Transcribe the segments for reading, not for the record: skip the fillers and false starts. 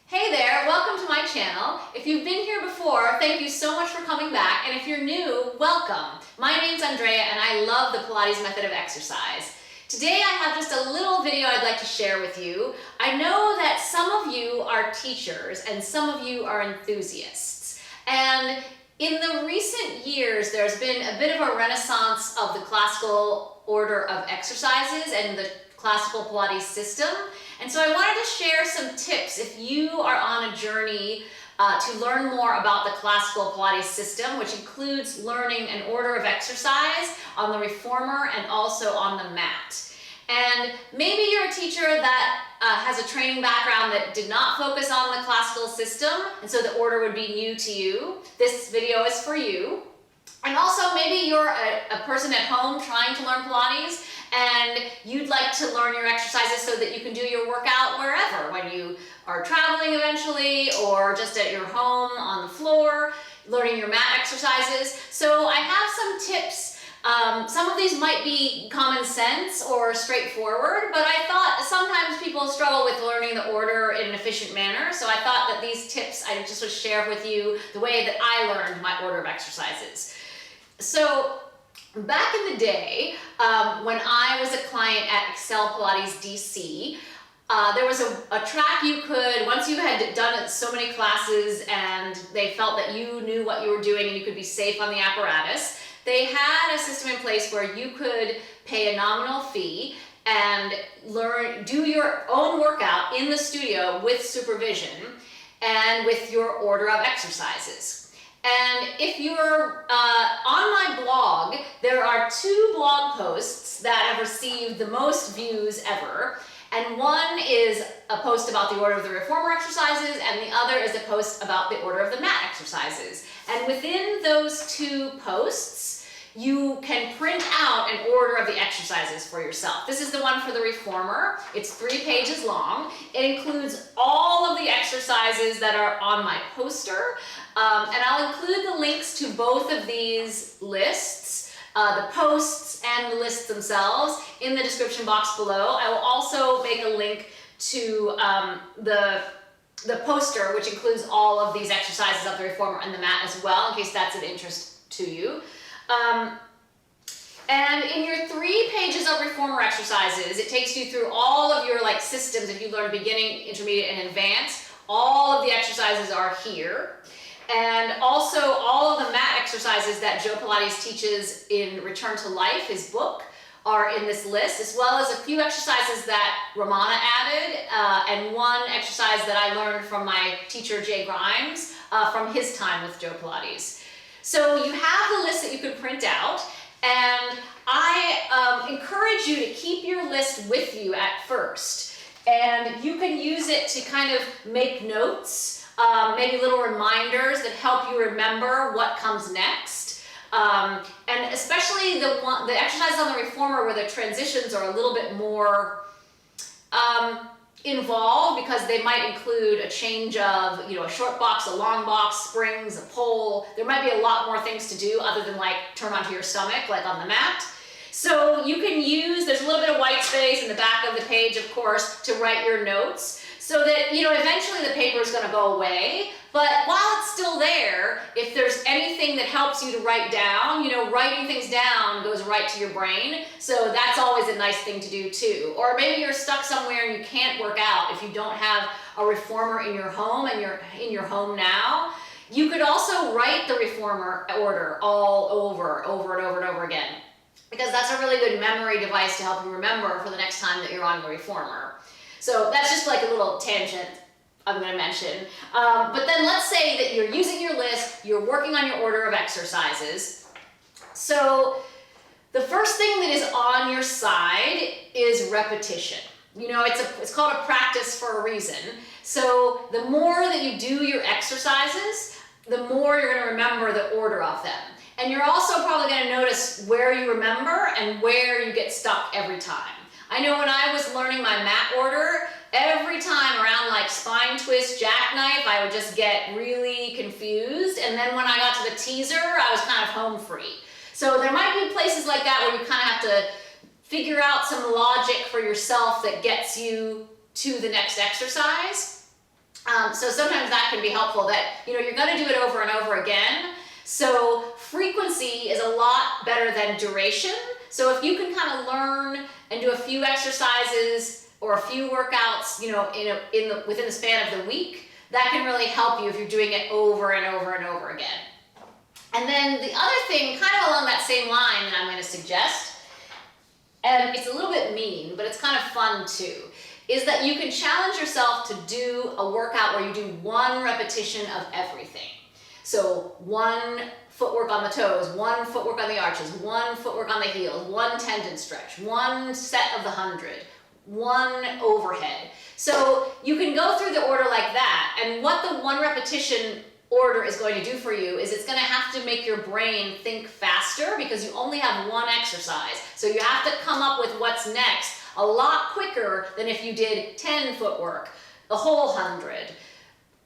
Hey there, welcome to my channel. If you've been here before, thank you so much for coming back, and if you're new, welcome. My name's Andrea and I love the Pilates Method of Exercise. Today I have just a little video I'd like to share with you. I know that some of you are teachers and some of you are enthusiasts. And in the recent years, there's been a bit of a renaissance of the classical order of exercises and the Classical Pilates System. And so I wanted to share some tips if you are on a journey to learn more about the Classical Pilates System, which includes learning an order of exercise on the reformer and also on the mat. And maybe you're a teacher that has a training background that did not focus on the classical system, and so the order would be new to you. This video is for you. And also maybe you're a person at home trying to learn Pilates and you'd like to learn your exercises so that you can do your workout wherever, when you are traveling eventually or just at your home on the floor, learning your mat exercises. So I have some tips. Some of these might be common sense or straightforward, but I thought sometimes people struggle with learning the order in an efficient manner. So I thought that these tips I just would share with you the way that I learned my order of exercises. So back in the day, when I was a client at Excel Pilates DC, there was a track you could, once you had done so many classes and they felt that you knew what you were doing and you could be safe on the apparatus, they had a system in place where you could pay a nominal fee and do your own workout in the studio with supervision and with your order of exercises. And if you're on my blog, there are 2 blog posts that have received the most views ever. And one is a post about the order of the reformer exercises, and the other is a post about the order of the mat exercises. And within those 2 posts, you can print out an order of the exercises for yourself. This is the one for the reformer. It's 3 pages long. It includes all of the exercises that are on my poster. And I'll include the links to both of these lists, the posts and the lists themselves, in the description box below. I will also make a link to the poster, which includes all of these exercises of the reformer and the mat as well, in case that's of interest to you. And in your 3 pages of reformer exercises, it takes you through all of your systems. If you learn beginning, intermediate, and advanced, all of the exercises are here. And also all of the mat exercises that Joe Pilates teaches in Return to Life, his book, are in this list, as well as a few exercises that Ramana added, and one exercise that I learned from my teacher, Jay Grimes, from his time with Joe Pilates. So you have the list that you can print out, and I encourage you to keep your list with you at first. And you can use it to kind of make notes, maybe little reminders that help you remember what comes next. And especially the exercises on the reformer where the transitions are a little bit more involved, because they might include a change of, a short box, a long box, springs, a pole. There might be a lot more things to do other than turn onto your stomach like on the mat. So you can use, there's a little bit of white space in the back of the page, of course, to write your notes, so that, eventually the paper is going to go away. But while it's still there, if there's anything that helps you to write down, writing things down goes right to your brain. So that's always a nice thing to do too. Or maybe you're stuck somewhere and you can't work out. If you don't have a reformer in your home and you're in your home now, you could also write the reformer order all over and over and over again, because that's a really good memory device to help you remember for the next time that you're on the reformer. So that's just a little tangent I'm going to mention. But then let's say that you're using your list, you're working on your order of exercises. So the first thing that is on your side is repetition. It's called a practice for a reason. So the more that you do your exercises, the more you're going to remember the order of them. And you're also probably going to notice where you remember and where you get stuck every time. I know when I was learning my mat order, every time around spine twist, jackknife, I would just get really confused. And then when I got to the teaser, I was kind of home free. So there might be places like that where you kind of have to figure out some logic for yourself that gets you to the next exercise. So sometimes that can be helpful that, you're going to do it over and over again. So frequency is a lot better than duration. So if you can kind of learn and do a few exercises or a few workouts, within the span of the week, that can really help you if you're doing it over and over and over again. And then the other thing, kind of along that same line that I'm going to suggest, and it's a little bit mean, but it's kind of fun too, is that you can challenge yourself to do a workout where you do one repetition of everything. So one footwork on the toes, one footwork on the arches, one footwork on the heels, one tendon stretch, one set of the 100, one overhead. So you can go through the order like that, and what the one repetition order is going to do for you is it's going to have to make your brain think faster because you only have one exercise. So you have to come up with what's next a lot quicker than if you did 10 footwork, the whole 100,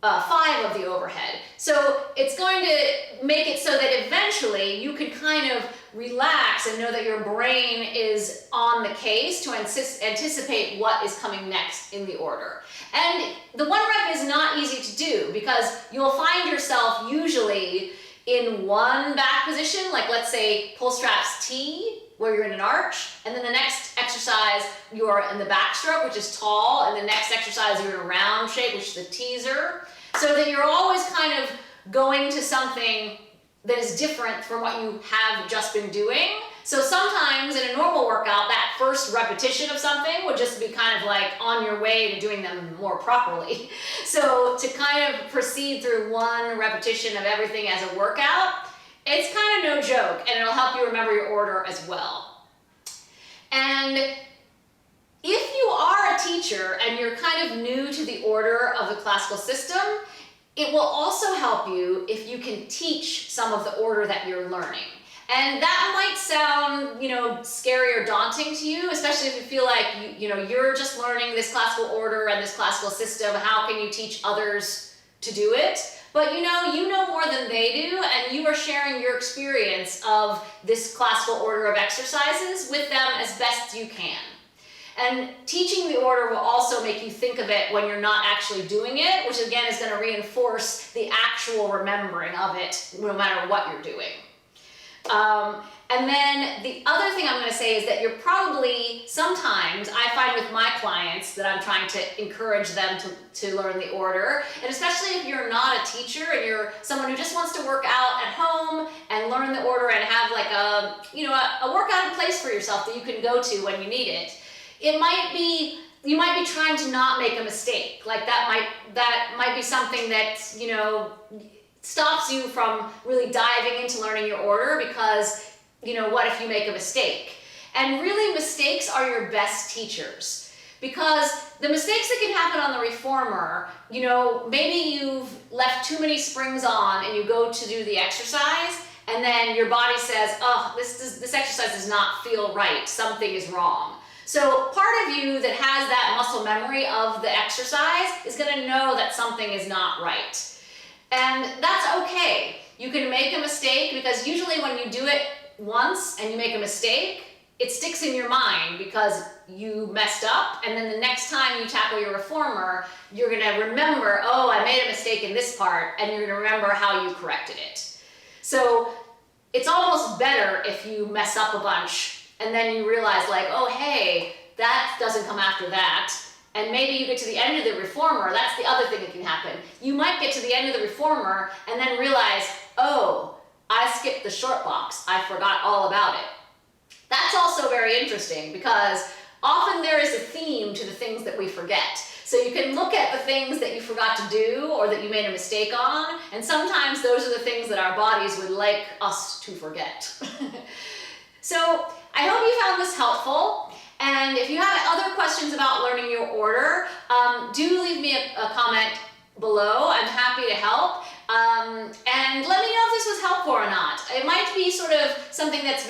5 of the overhead. So it's going to make it so that eventually you can kind of relax and know that your brain is on the case to anticipate what is coming next in the order. And the one rep is not easy to do because you'll find yourself usually in one back position, like let's say pull straps T, where you're in an arch, and then the next exercise you're in the backstroke, which is tall, and the next exercise you're in a round shape, which is the teaser, so that you're always kind of going to something that is different from what you have just been doing. So sometimes in a normal workout, that first repetition of something would just be kind of like on your way to doing them more properly. So to kind of proceed through one repetition of everything as a workout, it's kind of no joke, and it'll help you remember your order as well. And if you are a teacher and you're kind of new to the order of the classical system, it will also help you if you can teach some of the order that you're learning. And that might sound, scary or daunting to you, especially if you feel like you're just learning this classical order and this classical system. How can you teach others to do it? But you know more than they do, and you are sharing your experience of this classical order of exercises with them as best you can. And teaching the order will also make you think of it when you're not actually doing it, which again is going to reinforce the actual remembering of it no matter what you're doing. And then the other thing I'm going to say is that you're probably, sometimes I find with my clients that I'm trying to encourage them to learn the order, and especially if you're not a teacher and you're someone who just wants to work out at home and learn the order and have like a workout in place for yourself that you can go to when you need it. You might be trying to not make a mistake. Like that might be something that, stops you from really diving into learning your order because, what if you make a mistake? And really mistakes are your best teachers because the mistakes that can happen on the reformer, maybe you've left too many springs on and you go to do the exercise and then your body says, oh, this exercise does not feel right, something is wrong. So part of you that has that muscle memory of the exercise is going to know that something is not right. And that's okay. You can make a mistake because usually when you do it once and you make a mistake, it sticks in your mind because you messed up, and then the next time you tackle your reformer, you're going to remember, oh, I made a mistake in this part, and you're going to remember how you corrected it. So it's almost better if you mess up a bunch and then you realize like, oh, hey, that doesn't come after that. And maybe you get to the end of the reformer. That's the other thing that can happen. You might get to the end of the reformer and then realize, oh, I skipped the short box. I forgot all about it. That's also very interesting because often there is a theme to the things that we forget. So you can look at the things that you forgot to do or that you made a mistake on, and sometimes those are the things that our bodies would like us to forget. So I hope you found this helpful. And if you have other questions about learning your order, do leave me a comment below. I'm happy to help. And let me know if this was helpful or not. It might be sort of something that's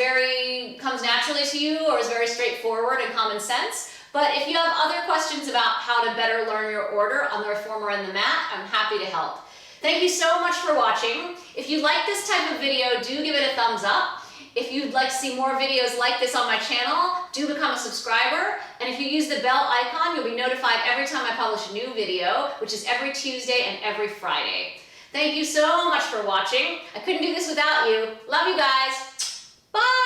comes naturally to you or is very straightforward and common sense. But if you have other questions about how to better learn your order on the reformer and the mat, I'm happy to help. Thank you so much for watching. If you like this type of video, do give it a thumbs up. If you'd like to see more videos like this on my channel, do become a subscriber. And if you use the bell icon, you'll be notified every time I publish a new video, which is every Tuesday and every Friday. Thank you so much for watching. I couldn't do this without you. Love you guys. Bye!